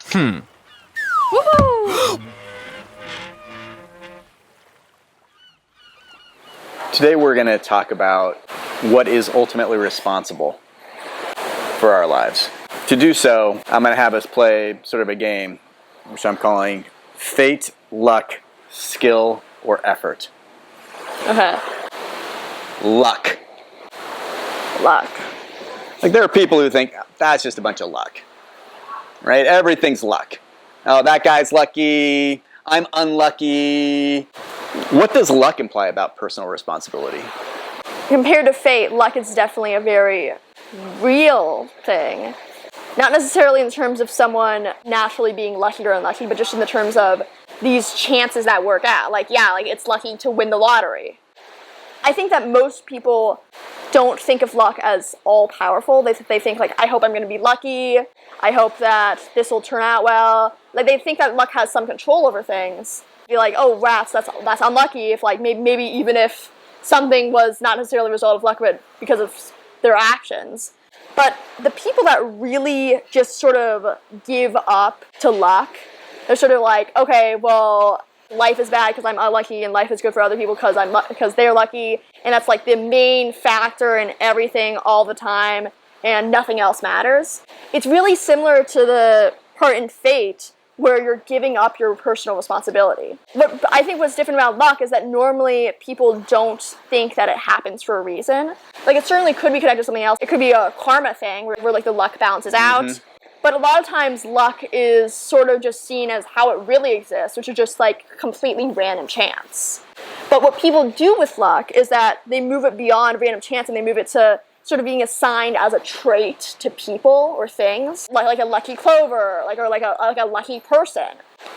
Woohoo! Today we're going to talk about what is ultimately responsible for our lives. To do so, I'm going to have us play sort of a game, which I'm calling Fate, Luck, Skill, or Effort. Okay. Luck. Luck. Like, there are people who think that's just a bunch of luck, right? Everything's luck. Oh, that guy's lucky. I'm unlucky. What does luck imply about personal responsibility? Compared to fate, luck is definitely a very real thing. Not necessarily in terms of someone naturally being lucky or unlucky, but just in the terms of these chances that work out. Like, yeah, like it's lucky to win the lottery. I think that most people don't think of luck as all-powerful. They think, like, I hope I'm going to be lucky. I hope that this will turn out well. Like, they think that luck has some control over things. Be like, oh, rats, that's unlucky. If, like, maybe even if something was not necessarily a result of luck, but because of their actions. But the people that really just sort of give up to luck, they're sort of like, okay, well, life is bad because I'm unlucky, and life is good for other people because they're lucky, and that's like the main factor in everything all the time, and nothing else matters. It's really similar to the part in Fate where you're giving up your personal responsibility. But I think what's different about luck is that normally people don't think that it happens for a reason. Like, it certainly could be connected to something else. It could be a karma thing where like the luck balances out. Mm-hmm. But a lot of times luck is sort of just seen as how it really exists, which is just like completely random chance. But what people do with luck is that they move it beyond random chance and they move it to sort of being assigned as a trait to people or things, like a lucky clover, or like a lucky person,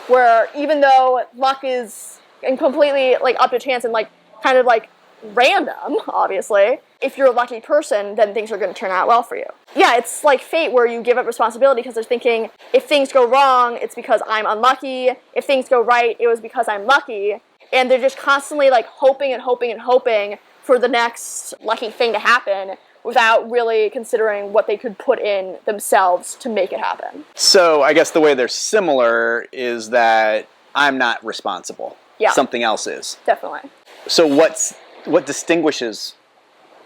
where even though luck is completely like up to chance and like kind of like random, obviously, if you're a lucky person, then things are going to turn out well for you. Yeah, it's like fate where you give up responsibility because they're thinking, if things go wrong, it's because I'm unlucky. If things go right, it was because I'm lucky. And they're just constantly like hoping and hoping and hoping for the next lucky thing to happen without really considering what they could put in themselves to make it happen. So I guess the way they're similar is that I'm not responsible. Yeah. Something else is. Definitely. So what distinguishes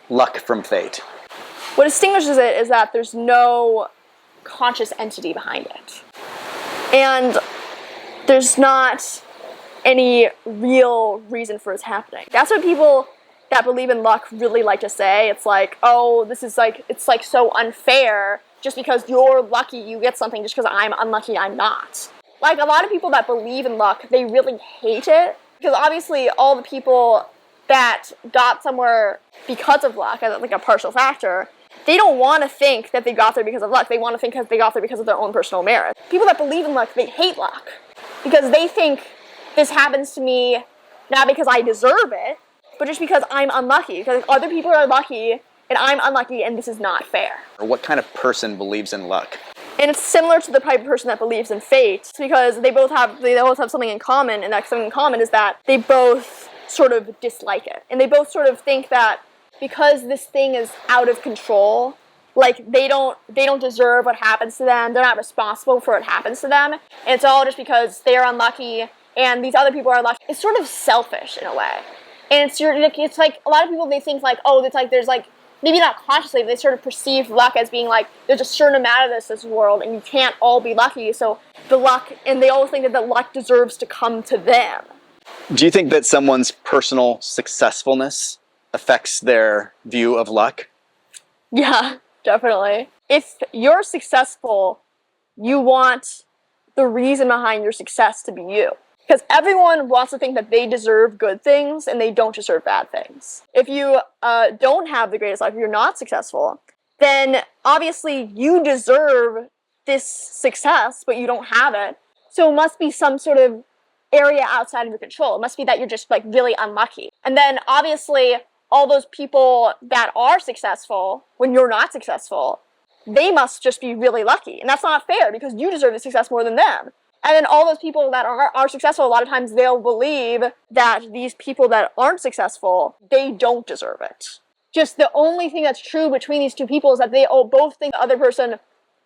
luck from fate? What distinguishes it is that there's no conscious entity behind it. And there's not any real reason for it happening. That's what people that believe in luck really like to say. It's like, oh, this is like, it's like so unfair. Just because you're lucky, you get something. Just because I'm unlucky, I'm not. Like, a lot of people that believe in luck, they really hate it. Because obviously all the people that got somewhere because of luck, as like a partial factor, they don't want to think that they got there because of luck. They want to think that they got there because of their own personal merit. People that believe in luck, they hate luck. Because they think this happens to me not because I deserve it, but just because I'm unlucky. Because other people are lucky, and I'm unlucky, and this is not fair. What kind of person believes in luck? And it's similar to the type of person that believes in fate, because they both have something in common, and that something in common is that they both sort of dislike it. And they both sort of think that because this thing is out of control, like they don't deserve what happens to them, they're not responsible for what happens to them, and it's all just because they're unlucky, and these other people are lucky. It's sort of selfish in a way. And it's like, a lot of people, they think like, oh, it's like, there's like, maybe not consciously, but they sort of perceive luck as being like, there's a certain amount of this world, and you can't all be lucky, so the luck, and they always think that the luck deserves to come to them. Do you think that someone's personal successfulness affects their view of luck? Yeah, definitely. If you're successful, you want the reason behind your success to be you. Because everyone wants to think that they deserve good things and they don't deserve bad things. If you don't have the greatest life, if you're not successful, then obviously you deserve this success, but you don't have it. So it must be some sort of area outside of your control. It must be that you're just like really unlucky. And then obviously all those people that are successful when you're not successful, they must just be really lucky. And that's not fair because you deserve the success more than them. And then all those people that are successful, a lot of times they'll believe that these people that aren't successful, they don't deserve it. Just the only thing that's true between these two people is that they both think the other person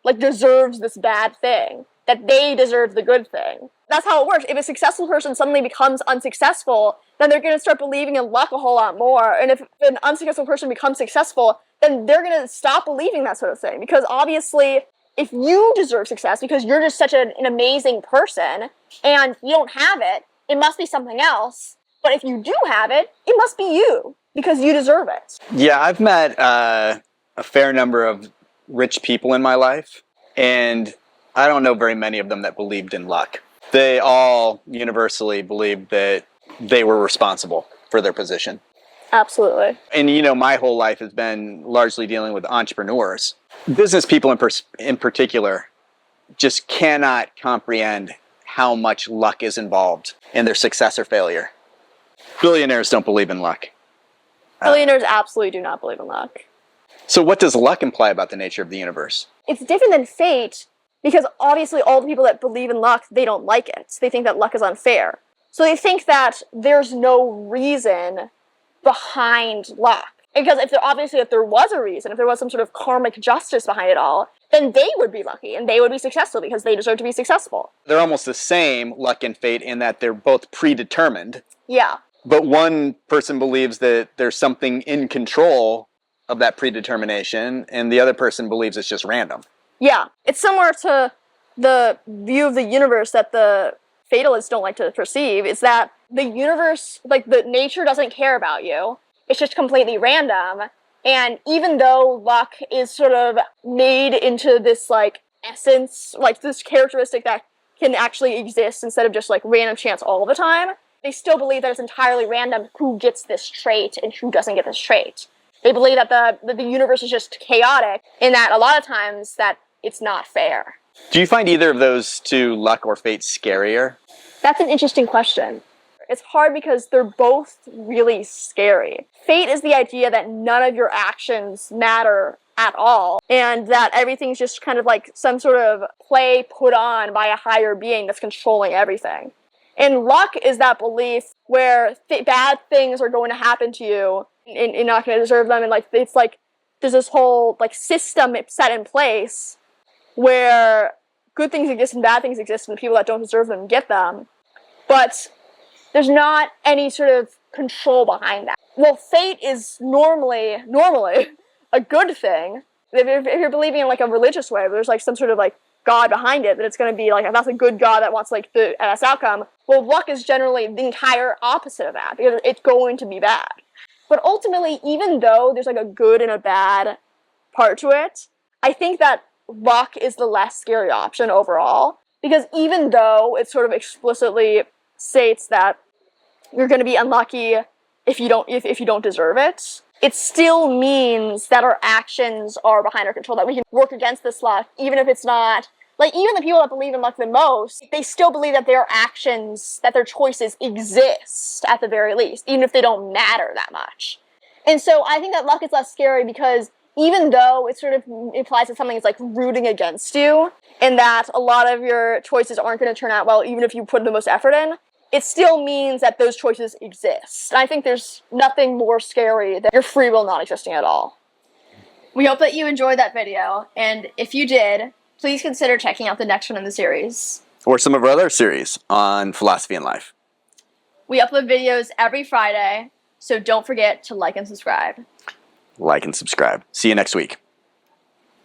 like deserves this bad thing that they deserve the good thing. That's how it works. If a successful person suddenly becomes unsuccessful, then they're going to start believing in luck a whole lot more. And if an unsuccessful person becomes successful, then they're going to stop believing that sort of thing. Because obviously, if you deserve success because you're just such an amazing person and you don't have it, it must be something else. But if you do have it, it must be you because you deserve it. Yeah, I've met a fair number of rich people in my life, and I don't know very many of them that believed in luck. They all universally believed that they were responsible for their position. Absolutely. And, you know, my whole life has been largely dealing with entrepreneurs. Business people in particular just cannot comprehend how much luck is involved in their success or failure. Billionaires don't believe in luck. Billionaires absolutely do not believe in luck. So what does luck imply about the nature of the universe? It's different than fate because obviously all the people that believe in luck, they don't like it. They think that luck is unfair. So they think that there's no reason behind luck. Because if there was a reason, if there was some sort of karmic justice behind it all, then they would be lucky and they would be successful because they deserve to be successful. They're almost the same, luck and fate, in that they're both predetermined. Yeah. But one person believes that there's something in control of that predetermination, and the other person believes it's just random. Yeah. It's similar to the view of the universe that the fatalists don't like to perceive. Is that the universe, like the nature doesn't care about you. It's just completely random. And even though luck is sort of made into this like essence, like this characteristic that can actually exist instead of just like random chance all the time, they still believe that it's entirely random who gets this trait and who doesn't get this trait. They believe that the universe is just chaotic and that a lot of times that it's not fair. Do you find either of those two, luck or fate, scarier? That's an interesting question. It's hard because they're both really scary. Fate is the idea that none of your actions matter at all, and that everything's just kind of like some sort of play put on by a higher being that's controlling everything. And luck is that belief where bad things are going to happen to you, and you're not going to deserve them, and like it's like there's this whole like system set in place where good things exist and bad things exist, and the people that don't deserve them get them. But there's not any sort of control behind that. Well, fate is normally a good thing. If you're believing in like a religious way, there's like some sort of like God behind it, that it's going to be like, that's a good God that wants like the best outcome. Well, luck is generally the entire opposite of that because it's going to be bad. But ultimately, even though there's like a good and a bad part to it, I think that luck is the less scary option overall, because even though it sort of explicitly states that you're going to be unlucky if you don't deserve it, it still means that our actions are behind our control, that we can work against this luck, even if it's not, like, even the people that believe in luck the most, they still believe that their actions, that their choices exist at the very least, even if they don't matter that much. And so I think that luck is less scary because even though it sort of implies that something is like rooting against you, and that a lot of your choices aren't going to turn out well even if you put the most effort in, it still means that those choices exist. And I think there's nothing more scary than your free will not existing at all. We hope that you enjoyed that video, and if you did, please consider checking out the next one in the series. Or some of our other series on philosophy and life. We upload videos every Friday, so don't forget to like and subscribe. Like and subscribe. See you next week.